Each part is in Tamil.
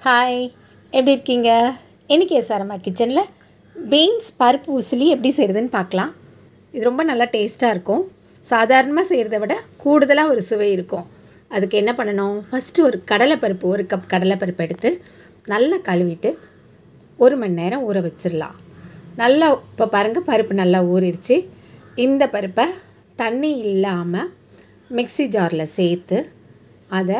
ஹாய், எப்படி இருக்கீங்க? இன்றைக்கி எஸ்ஆர்எம்மா கிச்சனில் பீன்ஸ் பருப்பு உசிலி எப்படி செய்கிறதுன்னு பார்க்கலாம். இது ரொம்ப நல்லா டேஸ்ட்டாக இருக்கும். சாதாரணமாக செய்கிறத விட கூடுதலாக ஒரு சுவை இருக்கும். அதுக்கு என்ன பண்ணணும்? ஃபஸ்ட்டு ஒரு கடலைப்பருப்பு, 1 கப் கடலைப்பருப்பு எடுத்து நல்லா கழுவிட்டு 1 மணி நேரம் ஊற வச்சிடலாம். நல்லா இப்போ பாருங்கள், பருப்பு நல்லா ஊறிடுச்சு. இந்த பருப்பை தண்ணி இல்லாமல் மிக்ஸி ஜாரில் சேர்த்து அதை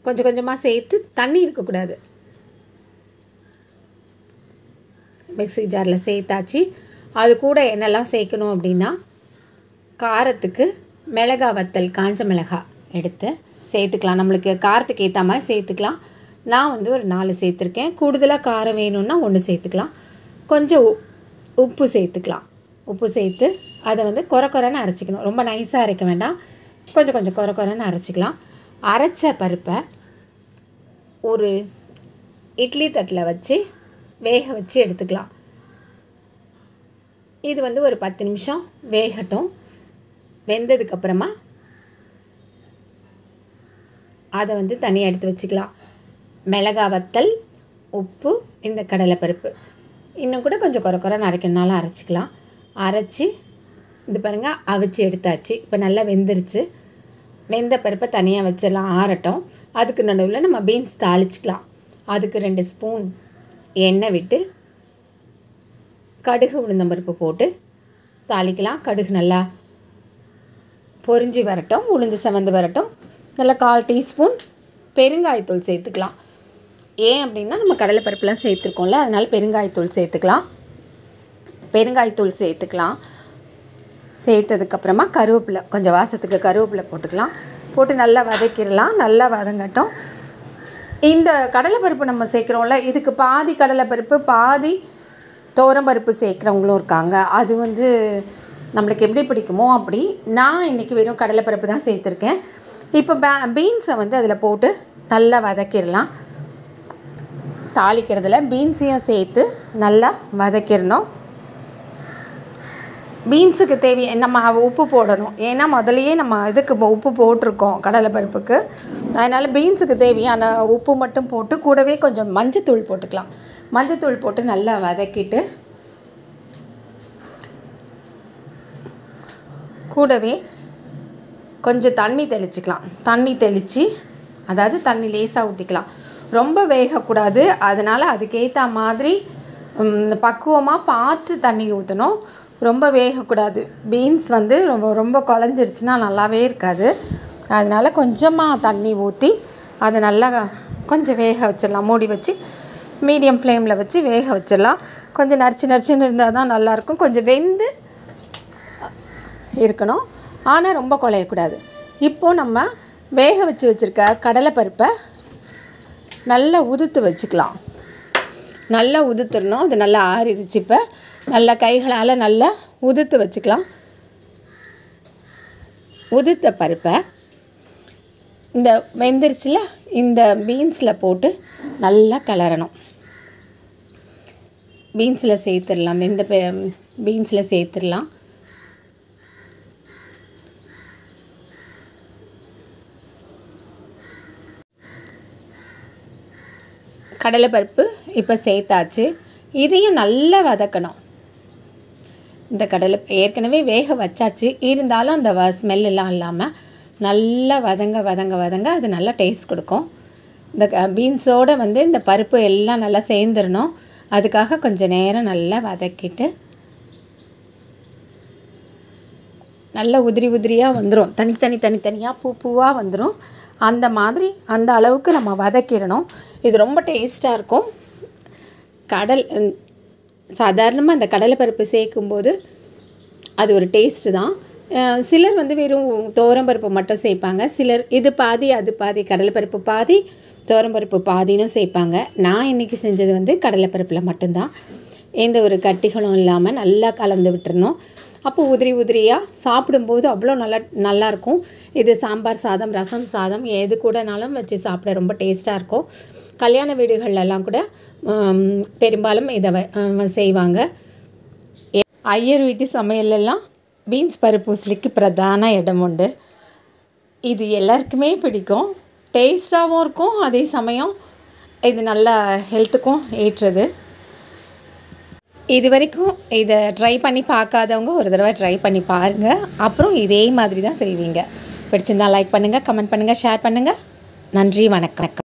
கொஞ்சம் கொஞ்சமாக சேர்த்து, தண்ணி இருக்கக்கூடாது, மிக்ஸி ஜாரில் சேர்த்தாச்சு. அது கூட என்னெல்லாம் சேர்க்கணும் அப்படின்னா, காரத்துக்கு மிளகாய் வத்தல், காஞ்ச மிளகாய் எடுத்து சேர்த்துக்கலாம். நம்மளுக்கு காரத்துக்கு ஏற்ற மாதிரி சேர்த்துக்கலாம். நான் ஒரு 4 சேர்த்துருக்கேன். கூடுதலாக காரம் வேணும்னா 1 சேர்த்துக்கலாம். கொஞ்சம் உப்பு சேர்த்துக்கலாம். உப்பு சேர்த்து அதை கொரன்னு அரைச்சிக்கணும். ரொம்ப நைஸாக அரைக்க வேண்டாம், கொஞ்சம் கொரன்னு அரைச்சிக்கலாம். அரைச்ச பருப்பை ஒரு இட்லி தட்டில் வச்சு வேக வச்சு எடுத்துக்கலாம். இது ஒரு 10 நிமிஷம் வேகட்டும். வெந்ததுக்கப்புறமா அதை தனியாக எடுத்து வச்சுக்கலாம். மிளகாய் வத்தல், உப்பு, இந்த கடலைப்பருப்பு, இன்னும் கூட கொஞ்சம் கொரன்னு அரைக்கணுனாலும் அரைச்சிக்கலாம். அரைச்சி இது பாருங்கள், அவிச்சு எடுத்தாச்சு. இப்போ நல்லா வெந்துருச்சு. வெந்த பருப்பை தனியாக வச்சிடலாம், ஆறட்டும். அதுக்கு நடுவில் நம்ம பீன்ஸ் தாளிச்சிக்கலாம். அதுக்கு 2 ஸ்பூன் எண்ணெய் விட்டு கடுகு உளுந்தம்பருப்பு போட்டு தாளிக்கலாம். கடுகு நல்லா பொரிஞ்சு வரட்டும், உளுந்து செவந்து வரட்டும். நல்லா 1/4 டீஸ்பூன் பெருங்காயத்தூள் சேர்த்துக்கலாம். ஏன் அப்படின்னா, நம்ம கடலைப்பருப்புலாம் சேர்த்துருக்கோம்ல, அதனால் பெருங்காயத்தூள் சேர்த்துக்கலாம். சேர்த்ததுக்கப்புறமா கருவேப்பிலை, கொஞ்சம் வாசத்துக்கு கருவேப்பிலை போட்டுக்கலாம். போட்டு நல்லா வதக்கிடலாம். நல்லா வதங்கட்டும். இந்த கடலைப்பருப்பு நம்ம சேர்க்குறோம்ல, இதுக்கு பாதி கடலைப்பருப்பு பாதி துவரம்பருப்பு சேர்க்குறவங்களும் இருக்காங்க. அது நம்மளுக்கு எப்படி பிடிக்குமோ அப்படி. நான் இன்றைக்கி வெறும் கடலைப்பருப்பு தான் சேர்த்துருக்கேன். இப்போ பீன்ஸை அதில் போட்டு நல்லா வதக்கிடலாம். தாளிக்கிறதுல பீன்ஸையும் சேர்த்து நல்லா வதக்கிடணும். பீன்ஸுக்கு நம்ம உப்பு போடணும். ஏன்னா முதலையே நம்ம இதுக்கு உப்பு போட்டிருக்கோம் கடலைப்பருப்புக்கு. அதனால் பீன்ஸுக்கு தேவையான உப்பு மட்டும் போட்டு, கூடவே கொஞ்சம் மஞ்சத்தூள் போட்டுக்கலாம். மஞ்சத்தூள் போட்டு நல்லா வதக்கிட்டு, கூடவே கொஞ்சம் தண்ணி தெளிச்சிக்கலாம். தண்ணி தெளித்து, அதாவது தண்ணி லேசாக ஊற்றிக்கலாம். ரொம்ப வேகக்கூடாது. அதனால் அதுக்கேற்ற மாதிரி பக்குவமாக பார்த்து தண்ணி ஊற்றணும். ரொம்ப வேகக்கூடாது. பீன்ஸ் ரொம்ப குழஞ்சிருச்சுன்னா நல்லாவே இருக்காது. அதனால் கொஞ்சமாக தண்ணி ஊற்றி அதை நல்லா கொஞ்சம் வேக வச்சிடலாம். மூடி வச்சு மீடியம் ஃப்ளேமில் வச்சு வேக வச்சிடலாம். கொஞ்சம் நரிச்சுன்னு இருந்தால் தான் நல்லாயிருக்கும். கொஞ்சம் வெந்து இருக்கணும், ஆனால் ரொம்ப குழையக்கூடாது. இப்போது நம்ம வேக வச்சுருக்க கடலைப்பருப்பை நல்லா உதுத்து வச்சுக்கலாம். நல்லா உதுத்துடணும். அது நல்லா ஆறிடுச்சு. இப்போ நல்லா கைகளால் நல்லா உதுத்து வச்சுக்கலாம். உதுத்த பருப்பை இந்த வெந்துருச்சில் இந்த பீன்ஸில் போட்டு நல்லா கிளறணும். பீன்ஸில் சேர்த்துடலாம். இந்த பீன்ஸில் சேர்த்துடலாம். கடலைப்பருப்பு இப்போ சேர்த்தாச்சு. இதையும் நல்லா வதக்கணும். இந்த கடலை ஏற்கனவே வேக வச்சாச்சு, இருந்தாலும் அந்த ஸ்மெல்லாம் இல்லாமல் நல்லா வதங்க அது நல்லா டேஸ்ட் கொடுக்கும். இந்த பீன்ஸோடு இந்த பருப்பு எல்லாம் நல்லா சேர்ந்துடணும். அதுக்காக கொஞ்சம் நேரம் நல்லா வதக்கிட்டு, நல்லா உதிரியாக வந்துடும். தனித்தனியாக பூவாக வந்துடும். அந்த மாதிரி அந்த அளவுக்கு நம்ம வதக்கிடணும். இது ரொம்ப டேஸ்ட்டாக இருக்கும். சாதாரணமாக அந்த கடலைப்பருப்பு சேர்க்கும்போது அது ஒரு டேஸ்ட்டு தான். சிலர் வெறும் துவரம்பருப்பு மட்டும் சேர்ப்பாங்க. சிலர் இது பாதி அது பாதி, கடலைப்பருப்பு பாதி துவரம்பருப்பு பாதின்னு சேர்ப்பாங்க. நான் இன்றைக்கி செஞ்சது கடலைப்பருப்பில் மட்டும்தான். எந்த ஒரு கட்டிகளும் இல்லாமல் நல்லா கலந்து விட்டுறணும். அப்போ உதிரியாக சாப்பிடும்போது அவ்வளோ நல்லாயிருக்கும். இது சாம்பார் சாதம், ரசம் சாதம் எது கூடனாலும் வச்சு சாப்பிட ரொம்ப டேஸ்ட்டாக இருக்கும். கல்யாண வீடுகளெல்லாம் கூட பெரும்பாலும் இதை செய்வாங்க. ஐயர் வீட்டு சமையலெல்லாம் பீன்ஸ் பருப்பு உசிலிக்கு பிரதான இடம் உண்டு. இது எல்லாருக்குமே பிடிக்கும். டேஸ்ட்டாகவும் இருக்கும், அதே சமயம் இது நல்லா ஹெல்த்துக்கும் ஏற்றது. இது வரைக்கும் இதை ட்ரை பண்ணி பார்க்காதவங்க ஒரு தடவை ட்ரை பண்ணி பாருங்கள். அப்புறம் இதே மாதிரி தான் செய்வீங்க. பிடிச்சிருந்தால் லைக் பண்ணுங்கள், கமெண்ட் பண்ணுங்கள், ஷேர் பண்ணுங்கள். நன்றி, வணக்கம்.